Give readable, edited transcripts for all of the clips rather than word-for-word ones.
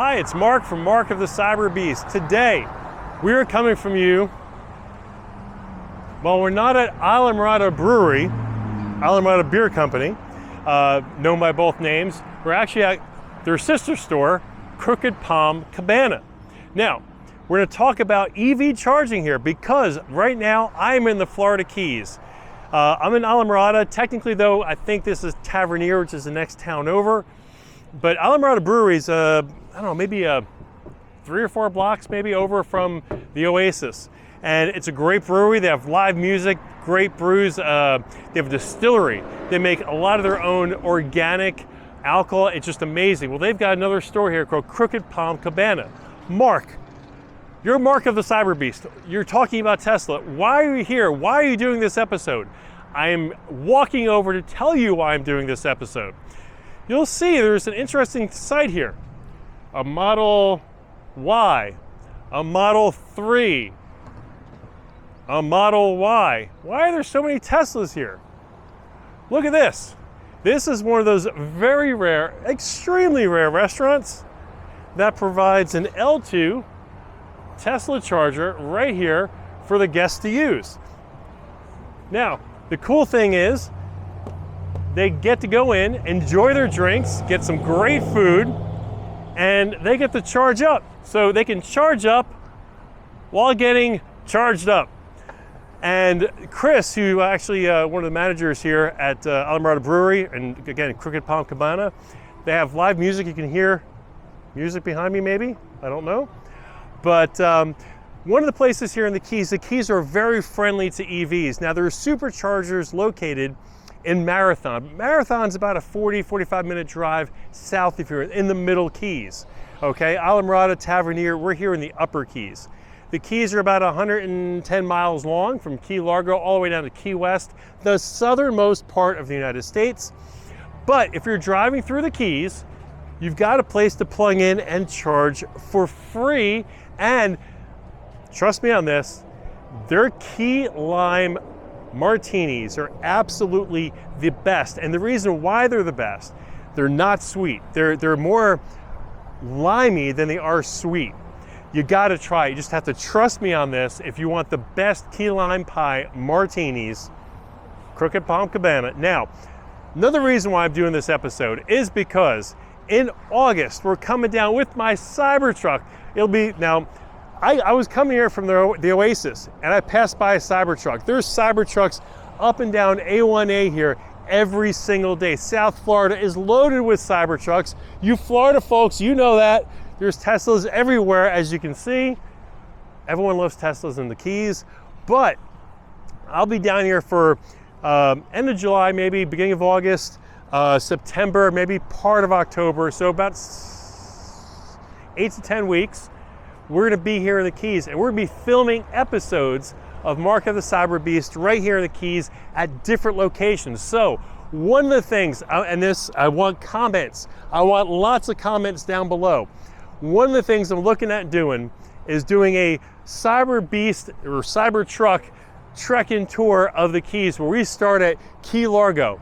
Hi, it's Mark from Mark of the Cyberbeast. Today, we are coming from you, well, we're not at Islamorada Brewery, Islamorada Beer Company, known by both names. We're actually at their sister store, Crooked Palm Cabana. Now, we're going to talk about EV charging here because right now I'm in the Florida Keys. I'm in Islamorada. Technically, though, I think this is Tavernier, which is the next town over. But Islamorada Brewery is, I don't know, maybe 3 or 4 blocks maybe over from the Oasis. And it's a great brewery. They have live music, great brews. They have a distillery. They make a lot of their own organic alcohol. It's just amazing. Well, they've got another store here called Crooked Palm Cabana. Mark, you're Mark of the Cyberbeast. You're talking about Tesla. Why are you here? Why are you doing this episode? I am walking over to tell you why I'm doing this episode. You'll see there's an interesting site here. A Model Y, a Model 3, a Model Y. Why are there so many Teslas here? Look at this. This is one of those very rare, extremely rare restaurants that provides an L2 Tesla charger right here for the guests to use. Now, the cool thing is they get to go in, enjoy their drinks, get some great food, and they get to charge up. So they can charge up while getting charged up. And Chris, who actually one of the managers here at Islamorada Brewery, and again, Crooked Palm Cabana, they have live music. You can hear music behind me maybe, I don't know. But one of the places here in the Keys are very friendly to EVs. Now there are superchargers located in Marathon. Marathon's about a 40-45 minute drive south if you're in the middle Keys. Okay, Islamorada, Tavernier, we're here in the upper Keys. The Keys are about 110 miles long from Key Largo all the way down to Key West, the southernmost part of the United States. But if you're driving through the Keys, you've got a place to plug in and charge for free. And trust me on this, their Key Lime Martinis are absolutely the best. And the reason why they're the best, they're not sweet. They're more limey than they are sweet. You gotta try it. You just have to trust me on this. If you want the best Key Lime Pie Martinis, Crooked Palm Cabana. Now, another reason why I'm doing this episode is because in August, we're coming down with my Cybertruck. It'll be, now, I was coming here from the Oasis and I passed by a Cybertruck. There's Cybertrucks up and down A1A here every single day. South Florida is loaded with Cybertrucks. You Florida folks, you know that. There's Teslas everywhere, as you can see. Everyone loves Teslas in the Keys, but I'll be down here for end of July, maybe beginning of August, September, maybe part of October. So about 8 to 10 weeks. We're gonna be here in the Keys and we're gonna be filming episodes of Mark of the Cyberbeast right here in the Keys at different locations. So one of the things, and this, I want comments. I want lots of comments down below. One of the things I'm looking at doing is doing a Cyberbeast or Cybertruck trek-in tour of the Keys where we start at Key Largo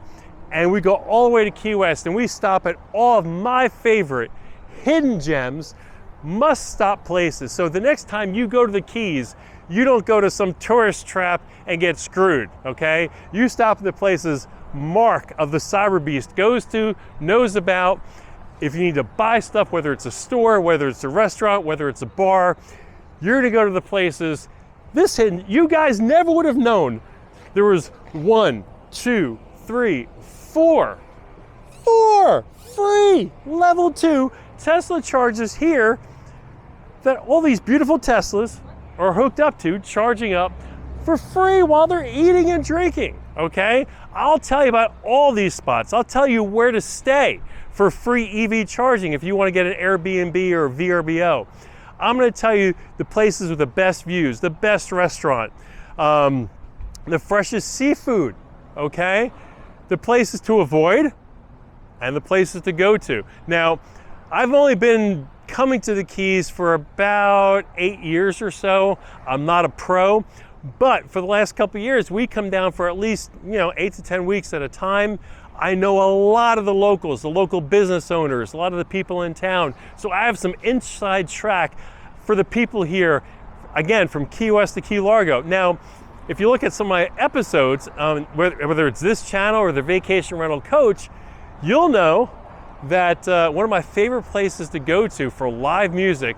and we go all the way to Key West and we stop at all of my favorite hidden gems, must-stop places. So the next time you go to the Keys, you don't go to some tourist trap and get screwed, okay? You stop at the places Mark of the Cyberbeast goes to, knows about. If you need to buy stuff, whether it's a store, whether it's a restaurant, whether it's a bar, you're gonna go to the places this hidden, you guys never would have known. There was 1, 2, 3, 4 free level 2 Tesla chargers here that all these beautiful Teslas are hooked up to, charging up for free while they're eating and drinking, okay? I'll tell you about all these spots. I'll tell you where to stay for free EV charging if you want to get an Airbnb or a VRBO. I'm going to tell you the places with the best views, the best restaurant, the freshest seafood, okay? The places to avoid and the places to go to. Now, I've only been coming to the Keys for about 8 years or so. I'm not a pro, but for the last couple of years, we come down for at least 8 to 10 weeks at a time. I know a lot of the locals, the local business owners, a lot of the people in town. So I have some inside track for the people here, again, from Key West to Key Largo. Now, if you look at some of my episodes, whether it's this channel or the Vacation Rental Coach, you'll know that one of my favorite places to go to for live music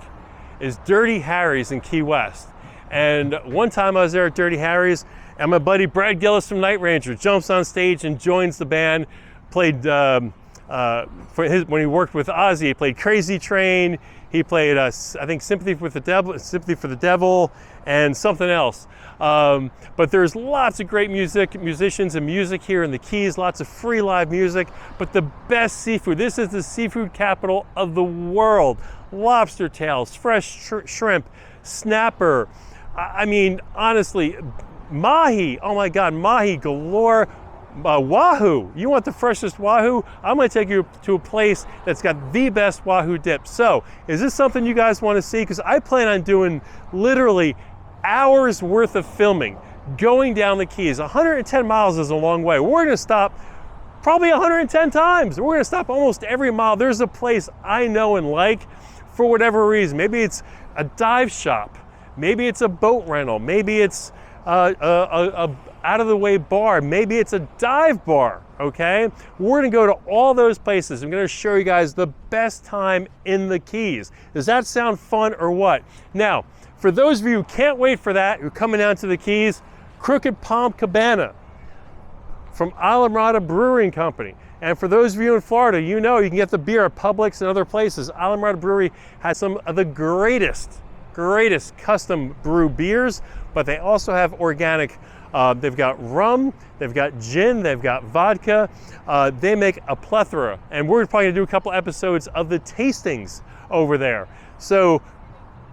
is Dirty Harry's in Key West. And one time I was there at Dirty Harry's, and my buddy Brad Gillis from Night Ranger jumps on stage and joins the band. Played when he worked with Ozzy, he played Crazy Train. He played I think Sympathy for the Devil, and something else. But there's lots of great musicians and music here in the Keys. Lots of free live music, but the best seafood. This is the seafood capital of the world. Lobster tails, fresh shrimp, snapper. I mean, honestly, mahi, oh my God, mahi galore. Wahoo, you want the freshest wahoo? I'm gonna take you to a place that's got the best wahoo dip. So, is this something you guys wanna see? Because I plan on doing literally hours worth of filming, going down the Keys. 110 miles is a long way. We're gonna stop probably 110 times. We're gonna stop almost every mile. There's a place I know and like for whatever reason. Maybe it's a dive shop. Maybe it's a boat rental. Maybe it's a out-of-the-way bar. Maybe it's a dive bar, okay? We're gonna go to all those places. I'm gonna show you guys the best time in the Keys. Does that sound fun or what? Now, for those of you who can't wait for that, who are coming down to the Keys, Crooked Palm Cabana from Islamorada Brewery and Company. And for those of you in Florida, you know you can get the beer at Publix and other places. Islamorada Brewery has some of the greatest custom brew beers, but they also have organic. They've got rum, they've got gin, they've got vodka. They make a plethora, and we're probably gonna do a couple episodes of the tastings over there. So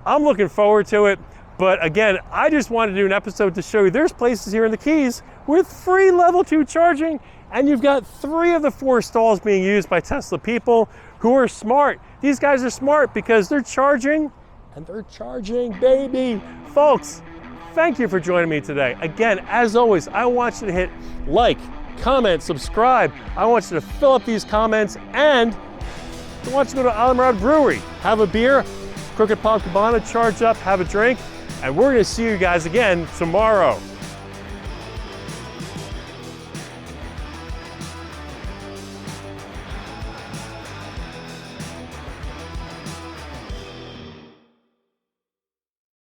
I'm looking forward to it. But again, I just wanted to do an episode to show you there's places here in the Keys with free level 2 charging, and you've got 3 of the 4 stalls being used by Tesla people who are smart. These guys are smart because they're charging, and they're charging, baby. Folks, thank you for joining me today. Again, as always, I want you to hit like, comment, subscribe. I want you to fill up these comments, and I want you to go to Islamorada Brewery, have a beer, Crooked Palm Cabana, charge up, have a drink, and we're gonna see you guys again tomorrow.